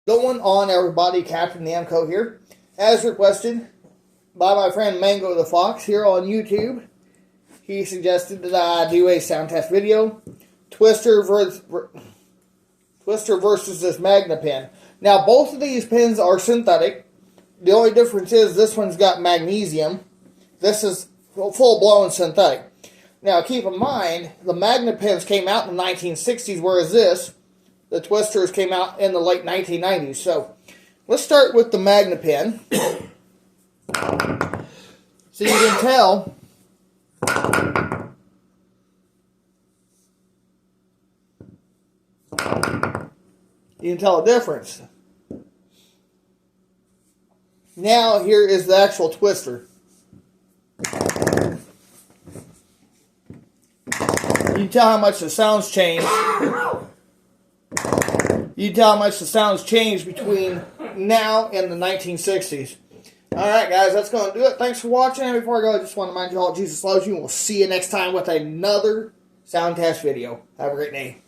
Going on, everybody, Captain Namco here, as requested by my friend Mango the Fox here on YouTube. He suggested that I do a sound test video, Twister versus this Magna pen. Now, both of these pens are synthetic. The only difference is this one's got magnesium. This is full-blown synthetic. Now, keep in mind, the Magna pens came out in the 1960s, whereas the Twisters, came out in the late 1990s. So, let's start with the Magna pen. So you can tell a difference. Now, here is the actual Twister. You can tell how much the sounds change. You can tell how much the sounds changed between now and the 1960s. Alright guys, that's going to do it. Thanks for watching. And before I go, I just want to remind you all Jesus loves you. And we'll see you next time with another sound test video. Have a great day.